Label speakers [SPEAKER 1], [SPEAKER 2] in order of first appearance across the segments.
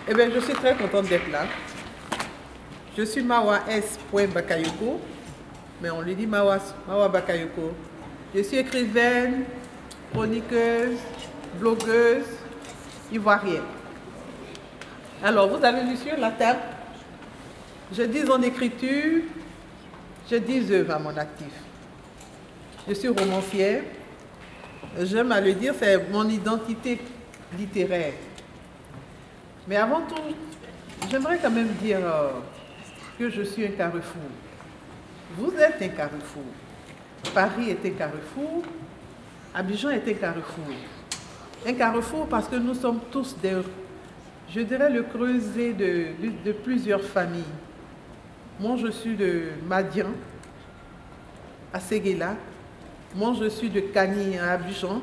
[SPEAKER 1] Eh bien, je suis très contente d'être là. Je suis Mawa S. Bakayoko, mais on lui dit Mawa Bakayoko. Je suis écrivaine, chroniqueuse, blogueuse, ivoirienne. Alors, vous avez vu sur la table, je dis en écriture, je dis œuvre à mon actif. Je suis romancière. J'aime à le dire, c'est mon identité littéraire. Mais avant tout, j'aimerais quand même dire que je suis un carrefour. Vous êtes un carrefour. Paris est un carrefour. Abidjan est un carrefour. Un carrefour parce que nous sommes tous je dirais, le creuset de plusieurs familles. Moi, je suis de Madian, à Séguéla. Moi, je suis de Kani, à Abidjan.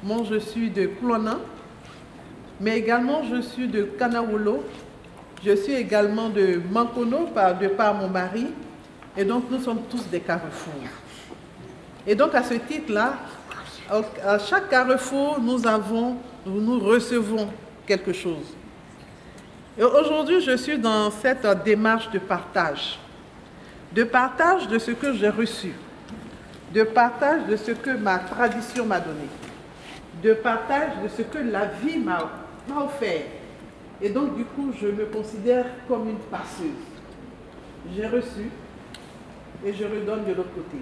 [SPEAKER 1] Moi, je suis de Clona. Mais également, je suis de Kanawolo. Je suis également de Mankono, de par mon mari. Et donc, nous sommes tous des carrefours. Et donc, à ce titre-là, à chaque carrefour, nous recevons quelque chose. Et aujourd'hui, je suis dans cette démarche de partage de ce que j'ai reçu, de partage de ce que ma tradition m'a donné, de partage de ce que la vie m'a offert. Et donc, du coup, je me considère comme une passeuse. J'ai reçu et je redonne de l'autre côté.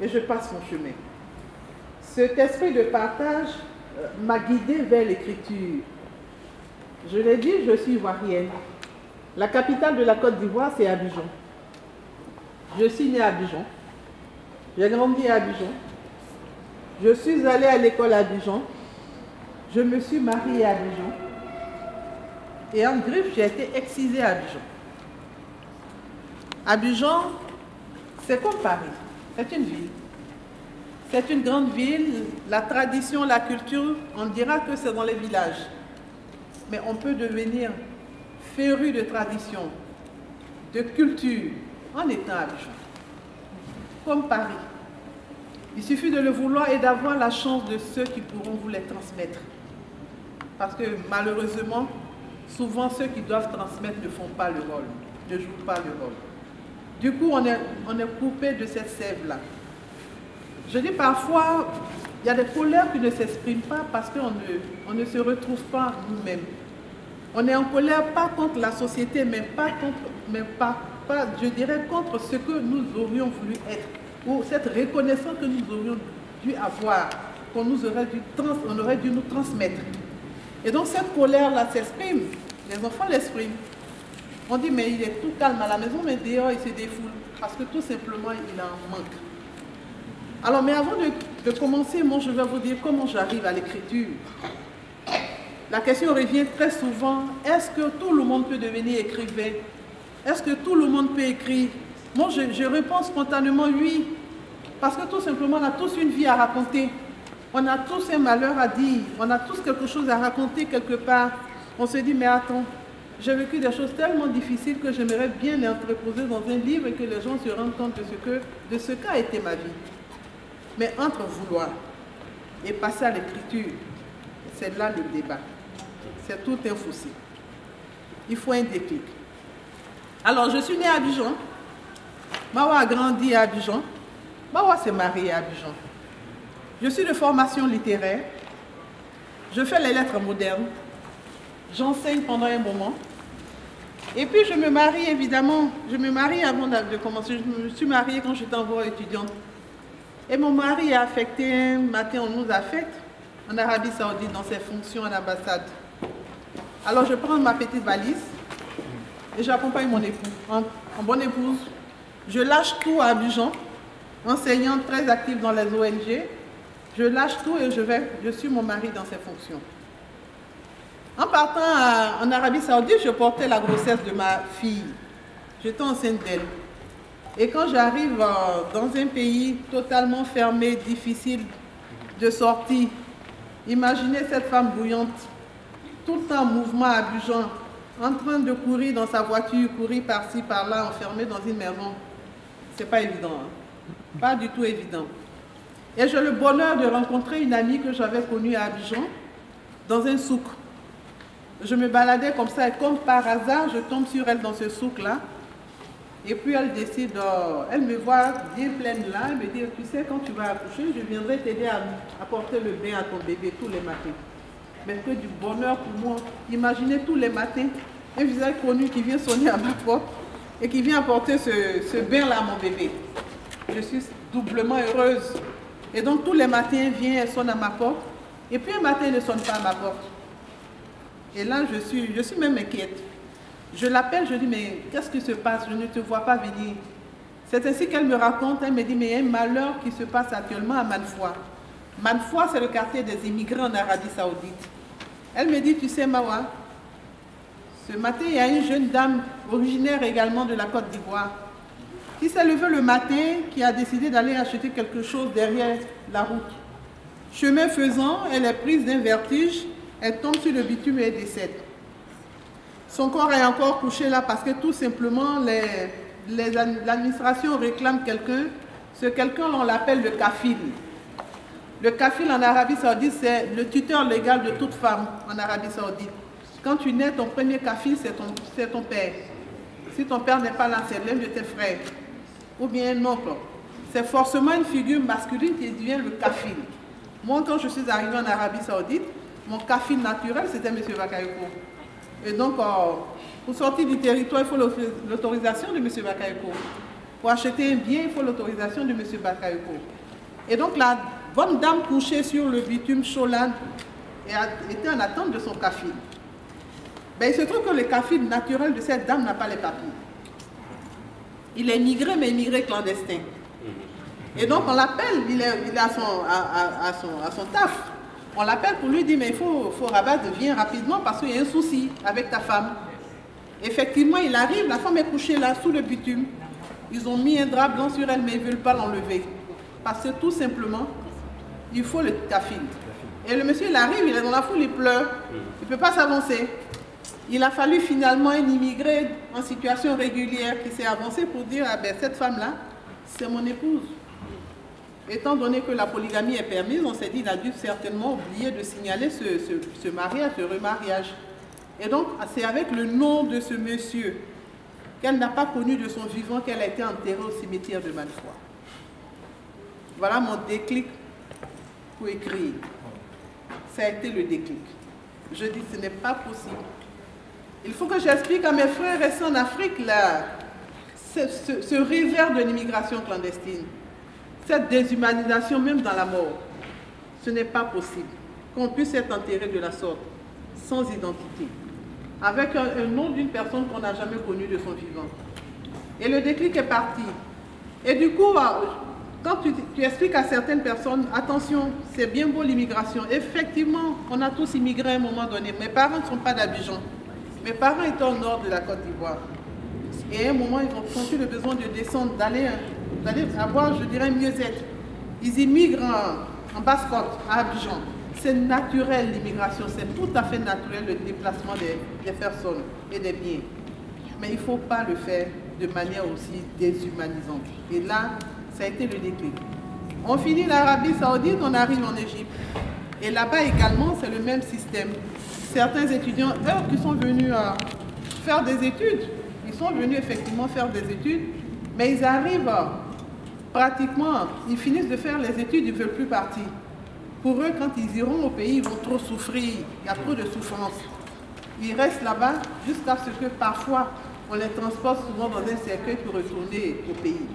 [SPEAKER 1] Et je passe mon chemin. Cet esprit de partage m'a guidée vers l'écriture. Je l'ai dit, je suis ivoirienne. La capitale de la Côte d'Ivoire, c'est Abidjan. Je suis née à Abidjan. J'ai grandi à Abidjan. Je suis allée à l'école à Abidjan. Je me suis mariée à Abidjan. Et en griffe, j'ai été excisée à Abidjan. Abidjan, c'est comme Paris. C'est une ville. C'est une grande ville. La tradition, la culture, on dira que c'est dans les villages. Mais on peut devenir féru de tradition, de culture, en étant à Abidjan. Comme Paris. Il suffit de le vouloir et d'avoir la chance de ceux qui pourront vous les transmettre. Parce que malheureusement, souvent ceux qui doivent transmettre ne font pas le rôle, ne jouent pas le rôle. Du coup, on est coupé de cette sève-là. Je dis parfois, il y a des colères qui ne s'expriment pas parce qu'on ne se retrouve pas nous-mêmes. On est en colère pas contre la société, mais je dirais contre ce que nous aurions voulu être, ou cette reconnaissance que nous aurions dû avoir, qu'on aurait dû nous transmettre. Et donc cette colère-là s'exprime, les enfants l'expriment. On dit, mais il est tout calme à la maison, mais dehors, il se défoule, parce que tout simplement, il en manque. Alors, mais avant de commencer, moi, je vais vous dire comment j'arrive à l'écriture. La question revient très souvent, est-ce que tout le monde peut devenir écrivain? Est-ce que tout le monde peut écrire? Moi, je réponds spontanément oui, parce que tout simplement, on a tous une vie à raconter. On a tous un malheur à dire, on a tous quelque chose à raconter quelque part. On se dit, mais attends, j'ai vécu des choses tellement difficiles que j'aimerais bien les entreposer dans un livre et que les gens se rendent compte de ce qu'a été ma vie. Mais entre vouloir et passer à l'écriture, c'est là le débat. C'est tout un fossé. Il faut un déclic. Alors, je suis née à Abidjan. Mawa a grandi à Abidjan. Mawa s'est mariée à Abidjan. Je suis de formation littéraire. Je fais les lettres modernes. J'enseigne pendant un moment. Et puis, je me marie, évidemment. Je me marie avant de commencer. Je me suis mariée quand j'étais encore étudiante. Et mon mari a affecté un matin, on nous affecte en Arabie Saoudite dans ses fonctions en ambassade. Alors je prends ma petite valise et j'accompagne mon époux. En bonne épouse, je lâche tout à Abidjan, enseignante très active dans les ONG. Je lâche tout et je suis mon mari dans ses fonctions. En partant en Arabie Saoudite, je portais la grossesse de ma fille. J'étais enceinte d'elle. Et quand j'arrive dans un pays totalement fermé, difficile de sortie, imaginez cette femme bouillante, tout le temps en mouvement à Abidjan, en train de courir dans sa voiture, courir par-ci, par-là, enfermée dans une maison. C'est pas évident, hein? Pas du tout évident. Et j'ai le bonheur de rencontrer une amie que j'avais connue à Abidjan, dans un souk. Je me baladais comme ça et comme par hasard, je tombe sur elle dans ce souk-là. Et puis elle décide, elle me voit bien pleine là, elle me dit, tu sais, quand tu vas accoucher, je viendrai t'aider à porter le bain à ton bébé tous les matins. Mais que du bonheur pour moi. Imaginez tous les matins, un visage connu qui vient sonner à ma porte et qui vient apporter ce bain-là à mon bébé. Je suis doublement heureuse. Et donc tous les matins, elle vient, elle sonne à ma porte. Et puis un matin, elle ne sonne pas à ma porte. Et là, je suis même inquiète. Je l'appelle, je dis, mais qu'est-ce qui se passe? Je ne te vois pas venir. C'est ainsi qu'elle me raconte, elle me dit, mais il y a un malheur qui se passe actuellement à Manfoua. Manfoua, c'est le quartier des immigrés en Arabie Saoudite. Elle me dit, tu sais, Mawa, ce matin, il y a une jeune dame originaire également de la Côte d'Ivoire qui s'est levée le matin, qui a décidé d'aller acheter quelque chose derrière la route. Chemin faisant, elle est prise d'un vertige, elle tombe sur le bitume et elle décède. Son corps est encore couché là parce que tout simplement l'administration réclame quelqu'un. Ce quelqu'un, on l'appelle le kafil. Le kafil en Arabie Saoudite, c'est le tuteur légal de toute femme en Arabie Saoudite. Quand tu nais, ton premier kafil, c'est ton père. Si ton père n'est pas là, c'est l'un de tes frères. Ou bien un oncle. C'est forcément une figure masculine qui devient le kafil. Moi, quand je suis arrivée en Arabie Saoudite, mon kafil naturel, c'était M. Bakayoko. Et donc, pour sortir du territoire, il faut l'autorisation de M. Bakayoko. Pour acheter un bien, il faut l'autorisation de M. Bakayoko. Et donc, la bonne dame couchée sur le bitume chaud là était en attente de son kafil. Ben, il se trouve que le kafil naturel de cette dame n'a pas les papiers. Il est immigré, mais immigré clandestin. Et donc, on l'appelle, il est à son taf. On l'appelle pour lui dire, mais il faut rabattre, viens rapidement parce qu'il y a un souci avec ta femme. Effectivement, il arrive, la femme est couchée là, sous le bitume. Ils ont mis un drap blanc sur elle, mais ils ne veulent pas l'enlever. Parce que tout simplement, il faut le kafil. Et le monsieur, il arrive, il est dans la foule, il pleure. Il ne peut pas s'avancer. Il a fallu finalement un immigré en situation régulière qui s'est avancé pour dire, ah ben cette femme-là, c'est mon épouse. Étant donné que la polygamie est permise, on s'est dit qu'il a dû certainement oublier de signaler ce mariage, ce remariage. Et donc, c'est avec le nom de ce monsieur qu'elle n'a pas connu de son vivant qu'elle a été enterrée au cimetière de Manfoua. Voilà mon déclic pour écrire. Ça a été le déclic. Je dis, ce n'est pas possible. Il faut que j'explique à mes frères et sœurs en Afrique là, ce revers de l'immigration clandestine. Cette déshumanisation, même dans la mort, ce n'est pas possible qu'on puisse être enterré de la sorte, sans identité, avec un nom d'une personne qu'on n'a jamais connue de son vivant. Et le déclic est parti. Et du coup, quand tu expliques à certaines personnes, attention, c'est bien beau l'immigration. Effectivement, on a tous immigré à un moment donné. Mes parents ne sont pas d'Abidjan. Mes parents étaient au nord de la Côte d'Ivoire. Et à un moment, ils ont senti le besoin de descendre, d'aller avoir, je dirais, mieux-être. Ils immigrent en Basse-Côte, à Abidjan. C'est naturel l'immigration, c'est tout à fait naturel le déplacement des personnes et des biens. Mais il ne faut pas le faire de manière aussi déshumanisante. Et là, ça a été le déclic. On finit l'Arabie Saoudite, on arrive en Égypte. Et là-bas également, c'est le même système. Certains étudiants, eux, qui sont venus faire des études, ils sont venus effectivement faire des études, mais ils arrivent pratiquement, ils finissent de faire les études, ils ne veulent plus partir. Pour eux, quand ils iront au pays, ils vont trop souffrir, il y a trop de souffrance. Ils restent là-bas jusqu'à ce que parfois, on les transporte souvent dans un cercueil pour retourner au pays.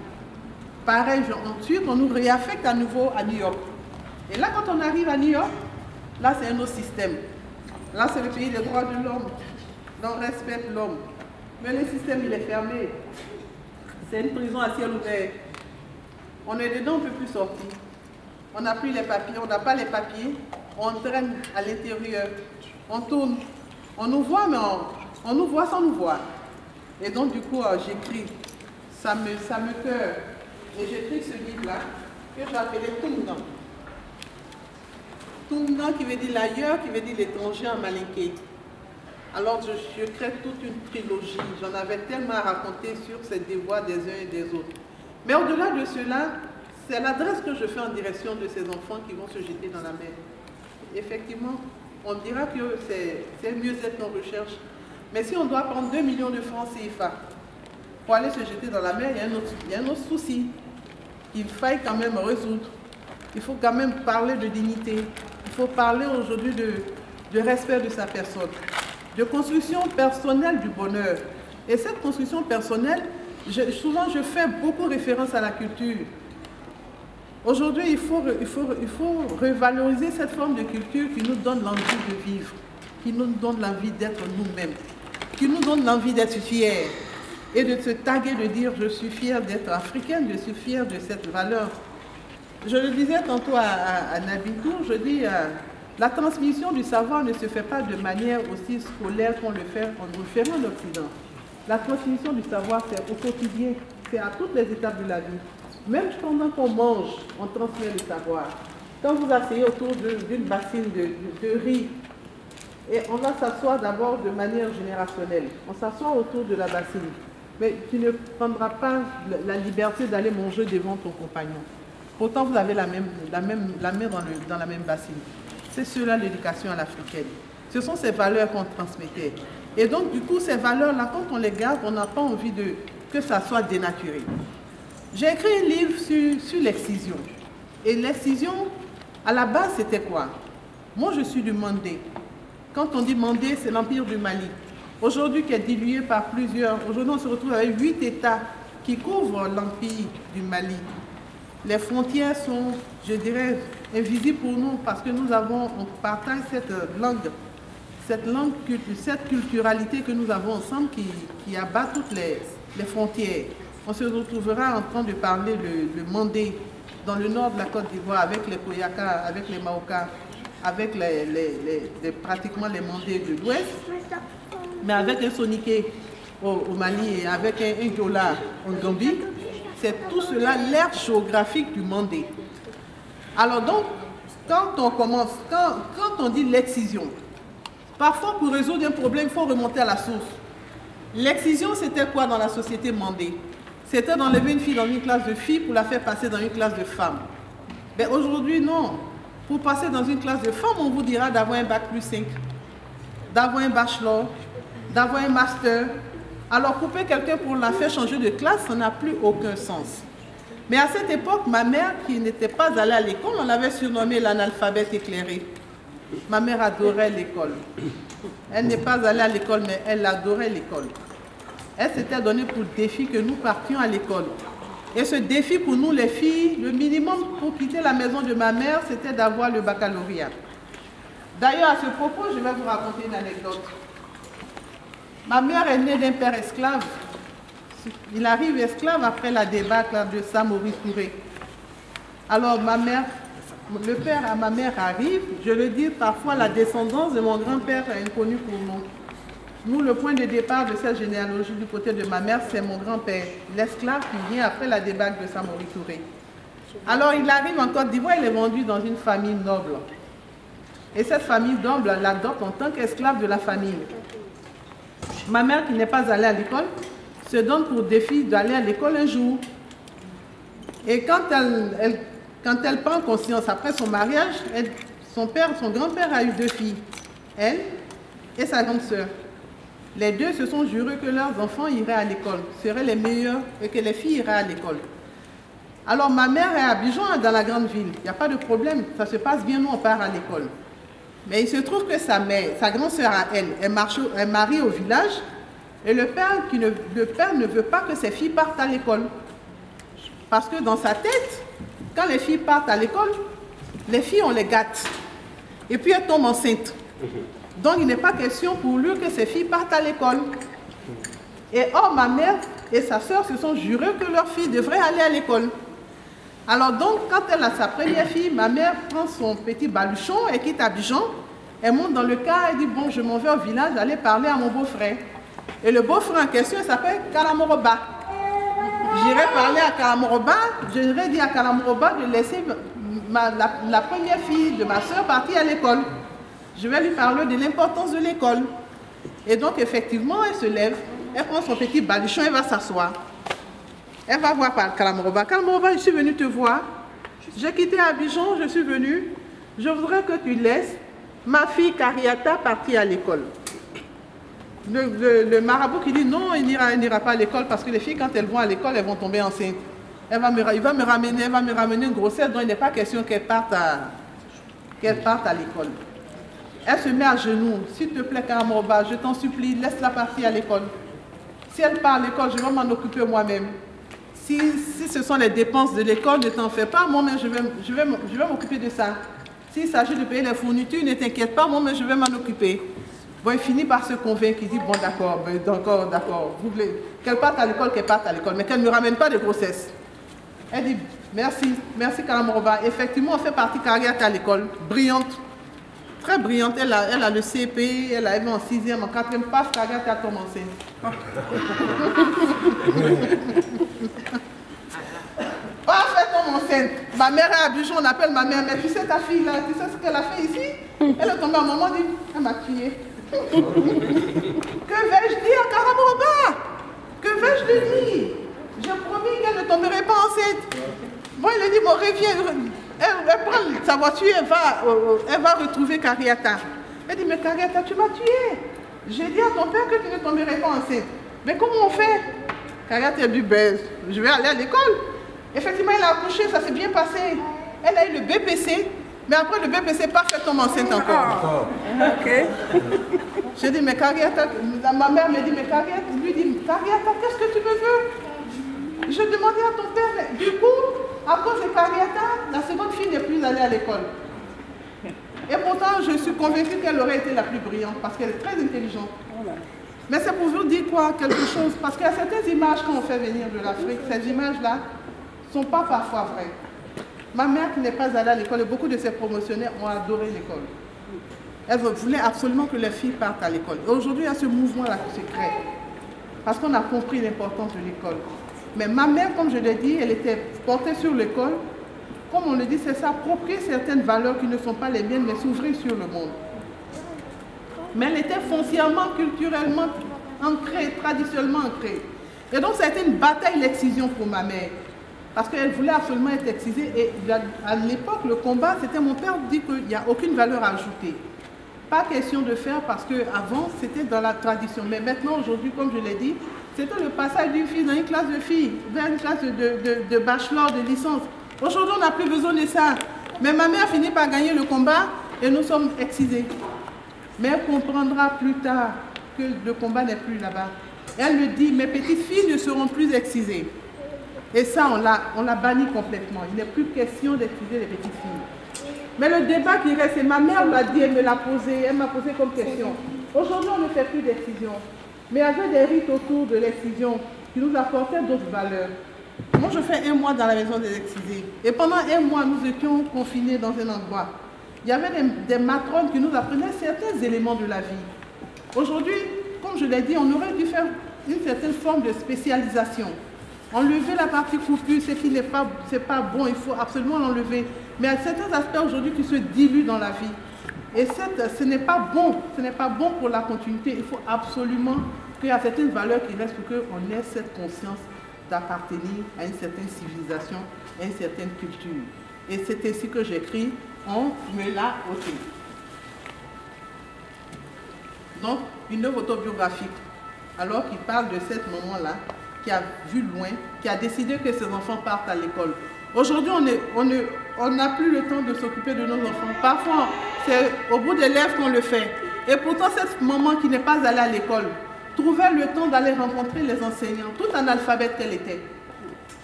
[SPEAKER 1] Pareil, ensuite, on nous réaffecte à nouveau à New York. Et là, quand on arrive à New York, là, c'est un autre système. Là, c'est le pays des droits de l'homme. Là, on respecte l'homme. Mais le système, il est fermé. C'est une prison à ciel ouvert. On est dedans, on ne peut plus sortir. On n'a plus les papiers, on n'a pas les papiers. On traîne à l'intérieur. On tourne. On nous voit, mais on nous voit sans nous voir. Et donc, du coup, j'écris. Ça me cœur. Et j'écris ce livre-là, que j'ai appelé Tumdan. Tumdan qui veut dire l'ailleurs, qui veut dire l'étranger en malinké. Alors je crée toute une trilogie. J'en avais tellement à raconter sur ces devoirs des uns et des autres. Mais au-delà de cela, c'est l'adresse que je fais en direction de ces enfants qui vont se jeter dans la mer. Effectivement, on dira que c'est mieux être en recherche. Mais si on doit prendre 2 millions de francs CFA pour aller se jeter dans la mer, il y a un autre souci qu'il faille quand même résoudre. Il faut quand même parler de dignité. Il faut parler aujourd'hui de respect de sa personne, de construction personnelle du bonheur. Et cette construction personnelle, souvent je fais beaucoup référence à la culture. Aujourd'hui, il faut revaloriser cette forme de culture qui nous donne l'envie de vivre, qui nous donne l'envie d'être nous-mêmes, qui nous donne l'envie d'être fiers et de se taguer, de dire je suis fière d'être africaine, je suis fière de cette valeur. Je le disais tantôt à Nabitou, je dis la transmission du savoir ne se fait pas de manière aussi scolaire qu'on le fait en Occident. La transmission du savoir, c'est au quotidien, c'est à toutes les étapes de la vie. Même pendant qu'on mange, on transmet le savoir. Quand vous asseyez autour d'une bassine de riz, et on va s'asseoir d'abord de manière générationnelle. On s'assoit autour de la bassine. Mais tu ne prendras pas la liberté d'aller manger devant ton compagnon. Pourtant, vous avez la main dans la même bassine. C'est cela l'éducation à l'africaine. Ce sont ces valeurs qu'on transmettait. Et donc, du coup, ces valeurs-là, quand on les garde, on n'a pas envie que ça soit dénaturé. J'ai écrit un livre sur l'excision. Et l'excision, à la base, c'était quoi? Moi, je suis du Mandé. Quand on dit Mandé, c'est l'Empire du Mali. Aujourd'hui, qui est dilué par plusieurs. Aujourd'hui, on se retrouve avec 8 États qui couvrent l'Empire du Mali. Les frontières sont, je dirais, invisibles pour nous parce que on partage cette culturalité que nous avons ensemble qui abat toutes les frontières. On se retrouvera en train de parler le Mandé dans le nord de la Côte d'Ivoire avec les Koyaka, avec les Maoka, avec pratiquement les Mandés de l'Ouest, mais avec un Soniké au Mali et avec un Diola en Gambie. C'est tout cela l'ère géographique du Mandé. Alors donc, quand on dit l'excision, parfois pour résoudre un problème, il faut remonter à la source. L'excision, c'était quoi dans la société mandé? C'était d'enlever une fille dans une classe de filles pour la faire passer dans une classe de femmes. Mais aujourd'hui, non. Pour passer dans une classe de femmes, on vous dira d'avoir un bac plus 5, d'avoir un bachelor, d'avoir un master. Alors, couper quelqu'un pour la faire changer de classe, ça n'a plus aucun sens. Mais à cette époque, ma mère, qui n'était pas allée à l'école, on l'avait surnommée l'analphabète éclairée. Ma mère adorait l'école. Elle n'est pas allée à l'école, mais elle adorait l'école. Elle s'était donnée pour défi que nous partions à l'école. Et ce défi pour nous, les filles, le minimum pour quitter la maison de ma mère, c'était d'avoir le baccalauréat. D'ailleurs, à ce propos, je vais vous raconter une anecdote. Ma mère est née d'un père esclave. Il arrive esclave après la débâcle de Samori Touré. Alors ma mère, le père à ma mère arrive, je le dis parfois, la descendance de mon grand-père est inconnue pour nous. Nous, le point de départ de cette généalogie du côté de ma mère, c'est mon grand-père, l'esclave qui vient après la débâcle de Samori Touré. Alors il arrive en Côte d'Ivoire, il est vendu dans une famille noble. Et cette famille noble l'adopte en tant qu'esclave de la famille. Ma mère, qui n'est pas allée à l'école, se donne pour défi d'aller à l'école un jour. Et quand elle prend conscience, après son mariage, son grand-père a eu 2 filles, elle et sa grande sœur. Les 2 se sont jurés que leurs enfants iraient à l'école, seraient les meilleurs et que les filles iraient à l'école. Alors ma mère est à Abidjan, dans la grande ville, il n'y a pas de problème, ça se passe bien, nous on part à l'école. Mais il se trouve que sa grande sœur à elle, est mariée au village, et le père ne veut pas que ses filles partent à l'école. Parce que dans sa tête, quand les filles partent à l'école, les filles, on les gâte. Et puis elles tombent enceintes. Donc il n'est pas question pour lui que ses filles partent à l'école. Et or, ma mère et sa sœur se sont jurées que leur fille devrait aller à l'école. Alors donc, quand elle a sa première fille, ma mère prend son petit baluchon et quitte Abidjan. Elle monte dans le car et dit, bon, je m'en vais au village aller parler à mon beau-frère. Et le beau-frère en question, il s'appelle Kalamoroba. J'irai parler à Kalamoroba, j'aurais dit à Kalamoroba de laisser la première fille de ma soeur partir à l'école. Je vais lui parler de l'importance de l'école. Et donc, effectivement, elle se lève, elle prend son petit baluchon, elle va s'asseoir. Elle va voir par Kalamoroba. Kalamoroba, je suis venue te voir. J'ai quitté Abidjan, je suis venue. Je voudrais que tu laisses Ma fille Kariata partie à l'école. Le marabout qui dit non, il n'ira pas à l'école parce que les filles, quand elles vont à l'école, elles vont tomber enceintes. Il va me ramener une grossesse dont il n'est pas question qu'elle parte à l'école. Elle se met à genoux. S'il te plaît, Karamoroba, je t'en supplie, laisse-la partir à l'école. Si elle part à l'école, je vais m'en occuper moi-même. Si ce sont les dépenses de l'école, ne t'en fais pas, moi-même, je vais m'occuper de ça. S'il s'agit de payer les fournitures, ne t'inquiète pas, moi-même, je vais m'en occuper. Bon, il finit par se convaincre, il dit, bon, d'accord, vous voulez qu'elle parte à l'école, mais qu'elle ne me ramène pas de grossesse. Elle dit, merci Karamoroba. Effectivement, on fait partie Kariata à l'école, brillante, très brillante. Elle a le CP, elle est en 6e, en 4e, paf, Kariata tombe enceinte. Paf, elle tombe enceinte. Ma mère est à Bujon, on appelle ma mère, mais tu sais ta fille là, tu sais ce qu'elle a fait ici? Elle est tombée à un moment, dit, elle m'a tué. Que vais-je dire à Karamoroba? Que vais-je lui dire? J'ai promis qu'elle ne tomberait pas enceinte. Bon, il lui dit, bon, reviens. Elle prend sa voiture, elle va retrouver Kariata. Elle dit, mais Kariata, tu m'as tué. J'ai dit à ton père que tu ne tomberais pas enceinte. Mais comment on fait? Kariata a dit, ben, je vais aller à l'école. Effectivement, elle a accouché, ça s'est bien passé. Elle a eu le BPC, mais après le BPC, pas fait tomber enceinte encore. Ok. J'ai dit, mais Kariata, ma mère me dit, mais Kariata, lui dit, Kariata, qu'est-ce que tu me veux? Je demandais à ton père, mais du coup, à cause de Kariata, la seconde fille n'est plus allée à l'école. Et pourtant, je suis convaincue qu'elle aurait été la plus brillante, parce qu'elle est très intelligente. Mais c'est pour vous dire quoi? Quelque chose, parce qu'il y a certaines images qu'on fait venir de l'Afrique, ces images-là ne sont pas parfois vraies. Ma mère qui n'est pas allée à l'école, et beaucoup de ses promotionnaires ont adoré l'école. Elle voulait absolument que les filles partent à l'école. Et aujourd'hui, il y a ce mouvement-là qui se crée. Parce qu'on a compris l'importance de l'école. Mais ma mère, comme je l'ai dit, elle était portée sur l'école. Comme on le dit, c'est s'approprier certaines valeurs qui ne sont pas les miennes, mais s'ouvrir sur le monde. Mais elle était foncièrement, culturellement ancrée, traditionnellement ancrée. Et donc, ça a été une bataille d'excision pour ma mère. Parce qu'elle voulait absolument être excisée. Et à l'époque, le combat, c'était mon père dit qu'il n'y a aucune valeur ajoutée. Pas question de faire parce qu'avant, c'était dans la tradition. Mais maintenant, aujourd'hui, comme je l'ai dit, c'était le passage d'une fille dans une classe de filles, vers une classe de bachelor, de licence. Aujourd'hui, on n'a plus besoin de ça. Mais ma mère finit par gagner le combat et nous sommes excisés. Mais elle comprendra plus tard que le combat n'est plus là-bas. Elle me dit, mes petites filles ne seront plus excisées. Et ça, on l'a banni complètement. Il n'est plus question d'exciser les petites filles. Mais le débat qui reste, et ma mère l'a dit, elle m'a posé comme question. Aujourd'hui, on ne fait plus d'excision. Mais il y avait des rites autour de l'excision qui nous apportaient d'autres valeurs. Moi, je fais 1 mois dans la maison des excisés. Et pendant 1 mois, nous étions confinés dans un endroit. Il y avait des matrones qui nous apprenaient certains éléments de la vie. Aujourd'hui, comme je l'ai dit, on aurait dû faire une certaine forme de spécialisation. Enlever la partie coupure, ce qui n'est pas bon, il faut absolument l'enlever. Mais il y a certains aspects aujourd'hui qui se diluent dans la vie. Et ce n'est pas bon pour la continuité. Il faut absolument qu'il y ait certaines valeurs qui restent pour qu'on ait cette conscience d'appartenir à une certaine civilisation, à une certaine culture. Et c'est ainsi que j'écris, on me l'a ôté. Donc, une œuvre autobiographique, alors qu'il parle de ce moment-là, qui a vu loin, qui a décidé que ses enfants partent à l'école. Aujourd'hui, on n'a plus le temps de s'occuper de nos enfants. Parfois, c'est au bout des lèvres qu'on le fait. Et pourtant, cette maman qui n'est pas allée à l'école trouvait le temps d'aller rencontrer les enseignants, tout analphabète qu'elle était.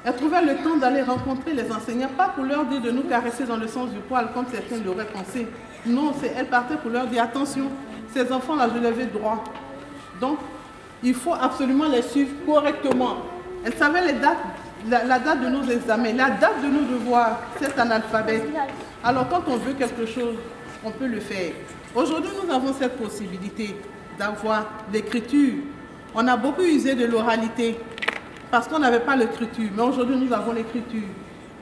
[SPEAKER 1] Elle trouvait le temps d'aller rencontrer les enseignants, pas pour leur dire de nous caresser dans le sens du poil, comme certains l'auraient pensé. Non, elle partait pour leur dire, attention, ces enfants-là, je les veux droit. Donc, il faut absolument les suivre correctement. Elle savait les dates, la date de nos examens, la date de nos devoirs, c'est analphabète. Alors, quand on veut quelque chose, on peut le faire. Aujourd'hui, nous avons cette possibilité d'avoir l'écriture. On a beaucoup usé de l'oralité parce qu'on n'avait pas l'écriture. Mais aujourd'hui, nous avons l'écriture.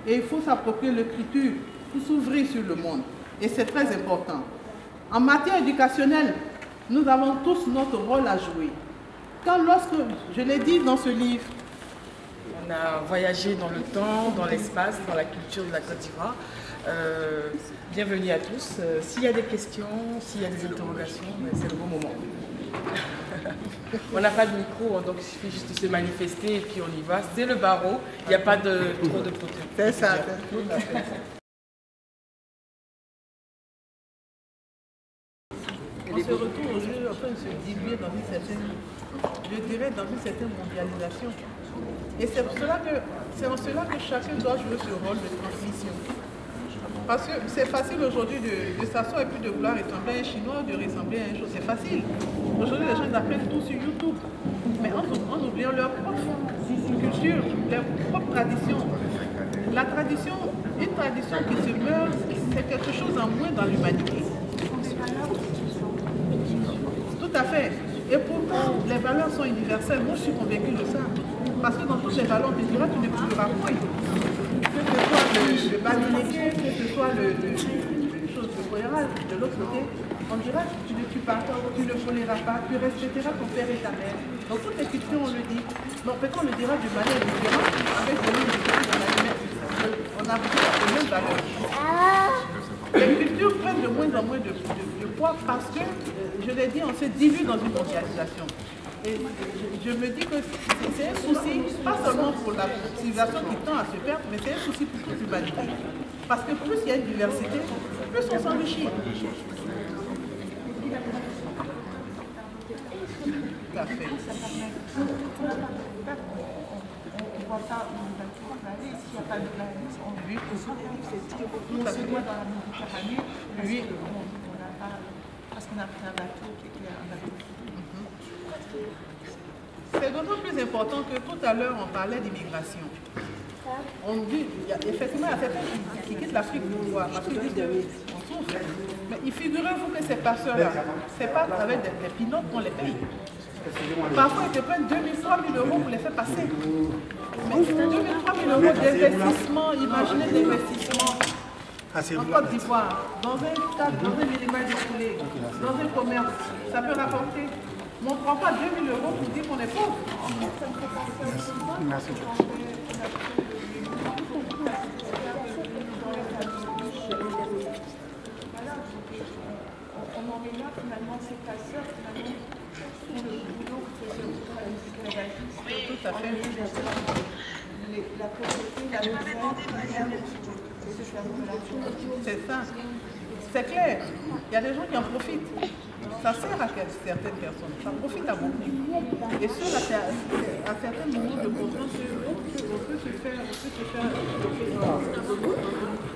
[SPEAKER 1] Et il faut s'approprier l'écriture pour s'ouvrir sur le monde. Et c'est très important. En matière éducationnelle, nous avons tous notre rôle à jouer. Lorsque, je l'ai dit dans ce livre,
[SPEAKER 2] on a voyagé dans le temps, dans l'espace, dans la culture de la Côte d'Ivoire. Bienvenue à tous. S'il y a des questions, s'il y a des interrogations, c'est le bon moment. On n'a pas de micro, donc il suffit juste de se manifester et puis on y va. C'est le barreau, il n'y a pas trop de protocole.
[SPEAKER 1] C'est ça, tout à fait. On se retrouve aujourd'hui en train de se diluer dans une certaine, je dirais, dans une certaine mondialisation. Et c'est en cela que chacun doit jouer ce rôle de transmission. Parce que c'est facile aujourd'hui de s'asseoir et puis de vouloir ressembler à un Chinois, de ressembler à un chose. C'est facile. Aujourd'hui, les gens apprennent tout sur YouTube. Mais en oubliant leur propre culture, leur propre tradition. La tradition, une tradition qui se meurt, c'est quelque chose en moins dans l'humanité. Tout à fait. Et pourtant, les valeurs sont universelles. Moi, je suis convaincue de ça. Parce que dans toutes les valeurs, tu diras, tu ne trouveras point. Que ce soit le badiniqué, que ce soit le chose de cohérence, de l'autre côté, on dira que tu ne tues pas, tu ne voleras pas, tu respecteras ton père et ta mère. Dans toutes les cultures, on le dit. Donc peut-être on le dira de manière différente, avec des mêmes différences, on a les mêmes valeurs. Les cultures prennent de moins en moins de poids parce que, je l'ai dit, on se dilue dans une mondialisation. Et je me dis que c'est un souci, pas seulement pour la civilisation qui tend à se perdre, mais c'est un souci pour toute l'humanité. Parce que plus il y a une diversité, plus on s'enrichit. Tout à fait.
[SPEAKER 3] On ne voit pas où la nature va aller. S'il n'y a pas de planète, on vit que c'est ce qu'on dans la Méditerranée. Oui. Parce qu'on a pris un bateau qui est un bateau.
[SPEAKER 1] C'est d'autant plus important que tout à l'heure on parlait d'immigration. On dit, effectivement, il y a certains qui quittent l'Afrique pour voir, parce qu'ils disent qu'on souffre. Mais figurez-vous que ces passeurs-là, ce n'est pas avec des pinottes qu'on les paye. Parfois, ils te prennent 2 000, 3 000 euros pour les faire passer. Mais 2 000, 3 000 euros d'investissement, imaginez l'investissement en Côte d'Ivoire, dans un cadre, dans un millimètre de poulet, dans un commerce, ça peut rapporter. Mais on ne prend pas 2 000 euros pour dire qu'on est pauvre.
[SPEAKER 4] Merci.
[SPEAKER 3] On en est là, finalement, ces passeurs, finalement, font le boulot que les
[SPEAKER 1] Tout à fait.
[SPEAKER 3] La pauvreté, la misère,
[SPEAKER 1] c'est ça. C'est clair. Il y a des gens qui en profitent. Ça sert à certaines personnes. Ça profite à beaucoup. Et ceux à certains moments de conscience, on peut se faire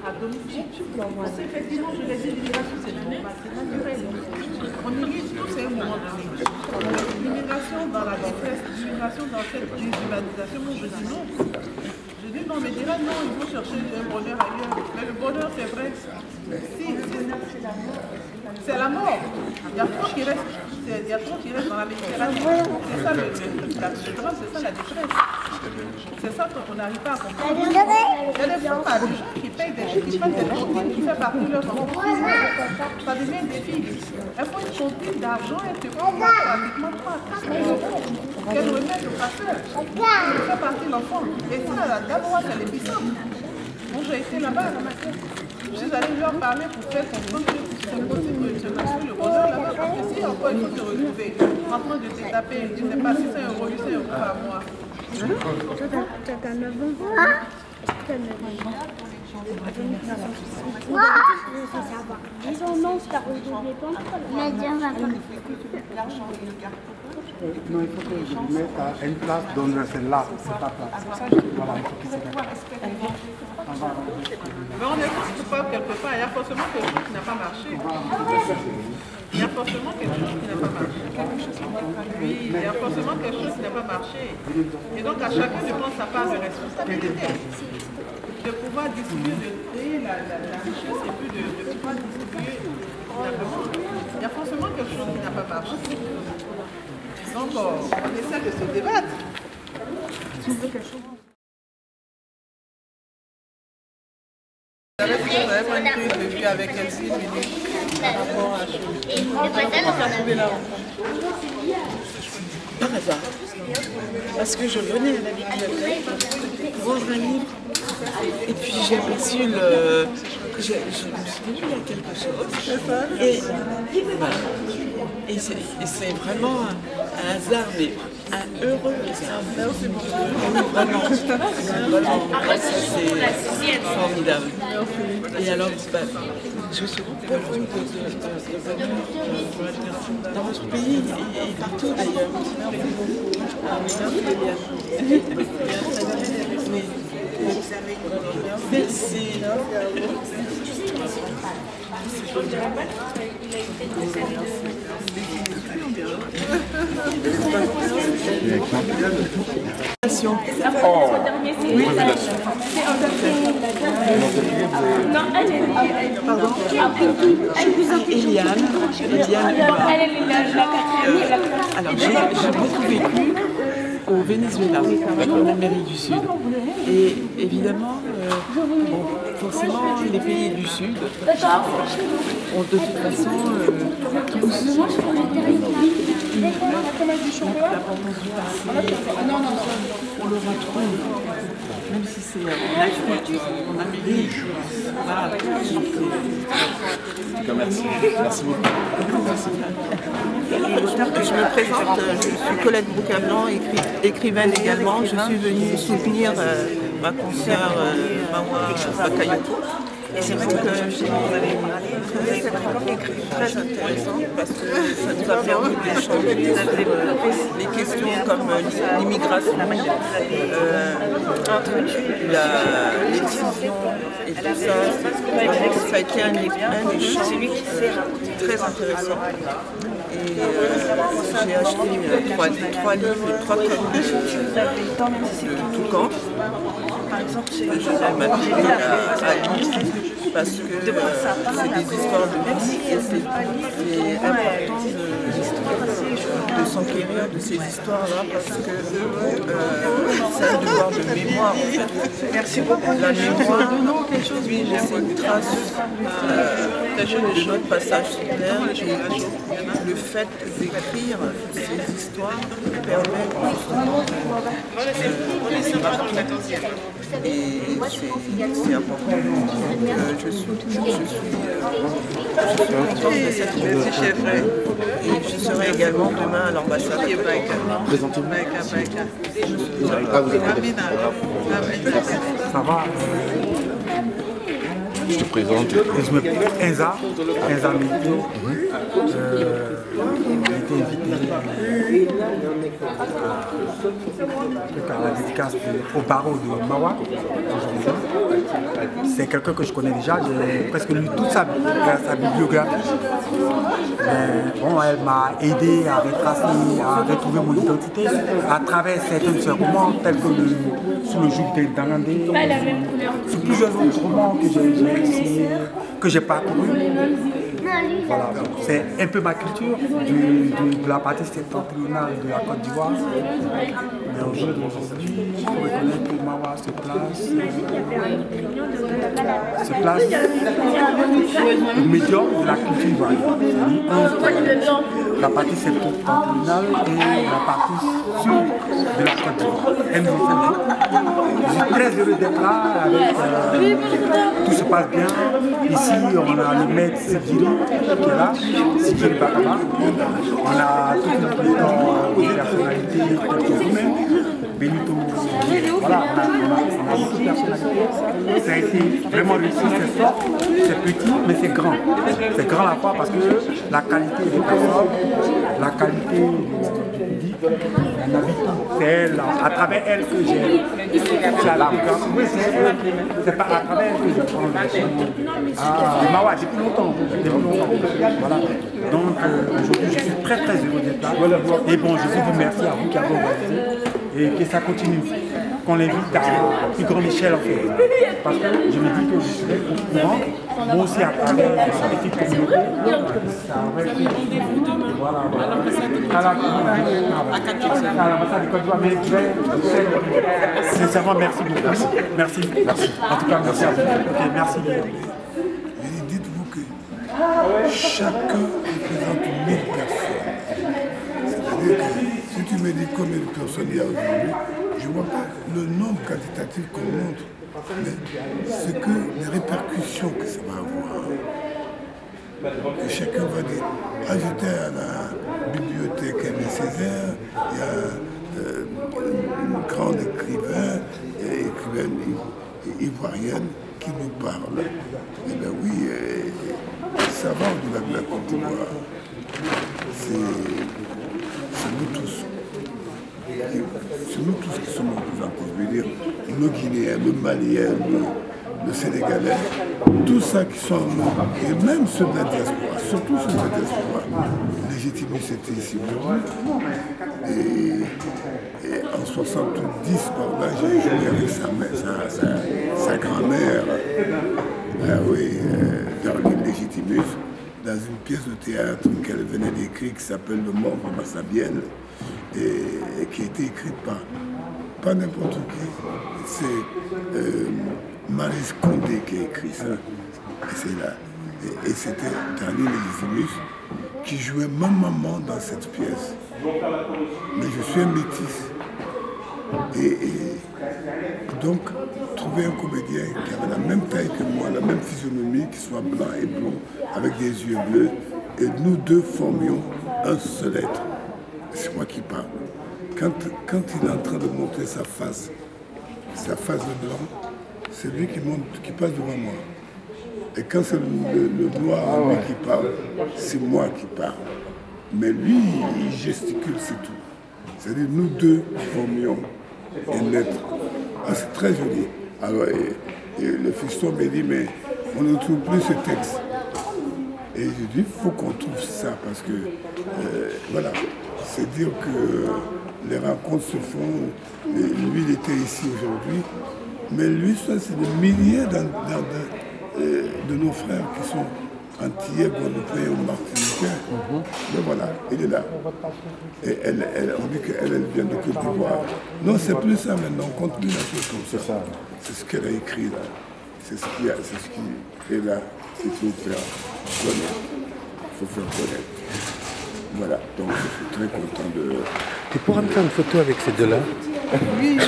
[SPEAKER 1] à domicile. Parce qu'effectivement, je l'ai dit, l'immigration, c'est normal, c'est naturel. On imite tous à un moment donné. L'immigration dans la détresse, l'immigration dans cette déshumanisation, moi je dis non. Je dis non, mais déjà non, il faut chercher un bonheur ailleurs. Mais le bonheur, c'est vrai. Si, c'est la mort. Il y a trop qui reste dans la Méditerranée. C'est ça la détresse, c'est ça la détresse. C'est ça qu'on n'arrive pas à comprendre. Il y a des femmes, des gens qui payent qui prennent des tontines qui font partie de leur entreprise. Ça devient des filles. Elles font une tontine d'argent et te prennent pratiquement 3 à 4 000 euros qu'elles remettent au passeur. Ça fait partie de l'enfant. Et ça, d'abord, c'est l'épisode. Bon, j'ai été là-bas, je suis allée leur parler pour faire comprendre que c'est possible de construire le bonheur là-bas. Parce que si encore il faut te retrouver en train de te taper, je ne sais pas, 600 euros, 800 euros par mois.
[SPEAKER 5] T'as 9 ans. T'as 9 ans. Ils ont non, c'est à cause de dépenses. Mais Dieu va pas.
[SPEAKER 4] Non, il faut que je mette à une place dont c'est là, c'est ta place. Voilà, il faut que c'est là.
[SPEAKER 1] Mais on est tous coupables quelque part. Il y a forcément quelque chose qui n'a pas marché. Il y a forcément quelque chose qui n'a pas marché. Oui, il y a forcément quelque chose qui n'a pas marché. Et donc à chacun de prendre sa part de responsabilité. De pouvoir distribuer, de créer la richesse et puis de pouvoir distribuer finalement. Il y a forcément quelque chose qui n'a pas marché. Donc on essaie de se débattre. J'avais pas une prise de vue avec Elsie par rapport à
[SPEAKER 2] Par hasard. Parce que je venais à la bibliothèque voir un livre et puis j'ai aperçu
[SPEAKER 6] je me suis dit, il y a quelque chose. Et voilà. Et c'est vraiment un hasard, mais un heureux hasard.
[SPEAKER 1] Merci beaucoup.
[SPEAKER 6] Vraiment, c'est formidable. Et alors, je suis heureuse de venir dans votre pays et partout d'ailleurs. Merci. Eliane. Alors, j'ai beaucoup vécu au Venezuela, en Amérique du Sud. Et évidemment, forcément, les pays du Sud ont de toute façon l'abondance du passé. On le retrouve, même si c'est en Afrique, en Amérique. Voilà.
[SPEAKER 7] Merci beaucoup.
[SPEAKER 3] L'auteur que je me présente, je suis Colette Boucablanc, écrivaine également. Je suis venue soutenir ma consoeur Mawa Bakayoko. Et c'est vrai que j'ai trouvé cette rencontre très intéressante parce que ça nous a permis d'échanger les questions comme l'immigration, les décisions et tout ça. Ça a été un échange très intéressant. Et j'ai acheté 3 livres et 3 tomes de Toucan. Par exemple, je vais m'appeler à lire parce que c'est des histoires de vie et c'est important de s'enquérir de ces histoires-là parce que c'est un devoir de mémoire en fait. Merci beaucoup. La mémoire, aujourd'hui j'ai une trace de notre passage sur Terre et le fait d'écrire ces histoires permet justement de marquer. Et c'est important. Donc je suis contente de cette rencontre. Et je serai également demain à l'ambassade.
[SPEAKER 7] Présentez-vous.
[SPEAKER 4] Ça va?
[SPEAKER 7] Je te présente.
[SPEAKER 4] Je m'appelle Enza Milito. J'ai été invité à la dédicace au barreau de Mawa aujourd'hui. C'est quelqu'un que je connais déjà, j'ai presque lu toute sa bibliographie. Mais bon, elle m'a aidé à retracer, à retrouver mon identité à travers certains de ses romans tels que Sous le joug d'Angandé, sur plusieurs autres romans que j'ai parcourus. Voilà, c'est un peu ma culture de la partie septentrionale de la Côte d'Ivoire. Mais au jour d'aujourd'hui, il faut reconnaître que Mawa se place au médium de la culture ivoirienne. La partie septentrionale et la partie sud de la Côte d'Ivoire. Je suis très heureux d'être là, tout se passe bien. Ici, on a le maître Sigiri qui est là, Sigiri Bakaba. On a toute une pléthore de personnalités telles que vous-même, Benito. Voilà, on a beaucoup de personnalités. Ça a été vraiment réussi, c'est fort, c'est petit, mais c'est grand. C'est grand à la fois parce que la qualité des personnes, la qualité du c'est elle, à travers elle que j'ai la oui, c'est pas à travers elle que je prends le Mawa depuis longtemps. Voilà. Donc aujourd'hui je suis très heureux d'être là. Et bon, je vous dis merci à vous qui avez organisé et que ça continue. Qu'on l'invite à plus grande échelle en fait. Parce que je me dis que je serai au courant, moi aussi à travers sa petite communauté, ça aurait été voilà. À l'ambassade de Côte d'Ivoire, mais sincèrement merci beaucoup. Merci. En tout cas, merci à vous. Okay, merci.
[SPEAKER 8] Dites-vous que chacun représente 1000 personnes. C'est-à-dire que si tu me dis combien de personnes il y a aujourd'hui, je ne vois pas le nombre quantitatif qu'on montre mais ce que les répercussions que ça va avoir, que chacun va dire. Ah, j'étais à la bibliothèque Aimé Césaire, il y a une grande écrivaine ivoirienne qui nous parle. Eh bien oui, ça va au-delà de la Côte d'Ivoire. C'est nous tous. C'est nous tous qui sommes représentés. Je veux dire, le Guinéen, le Malien, le Sénégalais, tous ça qui sont en nous, et même ceux de la diaspora, surtout ceux de la diaspora. Légitimus était ici aujourd'hui. Et en 70, par là, j'ai joué avec sa grand-mère, Darlene Légitimus, dans une pièce de théâtre qu'elle venait d'écrire qui s'appelle Le Mort de Massabielle, et qui a été écrite par pas n'importe qui, c'est Maryse Condé qui a écrit ça. Et c'est là. Et c'était Darlene Légitimus qui jouait ma maman dans cette pièce. Mais je suis un métis. Et donc, trouver un comédien qui avait la même taille que moi, la même physionomie, qui soit blanc et blond, avec des yeux bleus, et nous deux formions un seul être. C'est moi qui parle. Quand il est en train de montrer sa face de blanc, c'est lui qui passe devant moi. Et quand c'est le noir qui parle, c'est moi qui parle. Mais lui, il gesticule, c'est tout. C'est-à-dire nous deux formions un être. Ah, c'est très joli. Alors, et le fiston me dit, mais on ne trouve plus ce texte. Et je dis, il faut qu'on trouve ça, parce que, voilà, c'est dire que les rencontres se font. Lui, il était ici aujourd'hui, mais lui, ça, c'est des milliers de nos frères qui sont antillais, guadeloupéens ou martiniquais. Mais voilà, il est là. Et on dit qu'elle vient de Côte d'Ivoire. Non, c'est plus ça maintenant, on compte plus la chose comme ça. C'est ce qu'elle a écrit là. C'est ce qui est là, qu'il faut faire connaître. Il faut faire connaître. Voilà, donc je suis très content de...
[SPEAKER 9] Tu pourras me faire une photo avec ces deux-là?
[SPEAKER 1] Oui.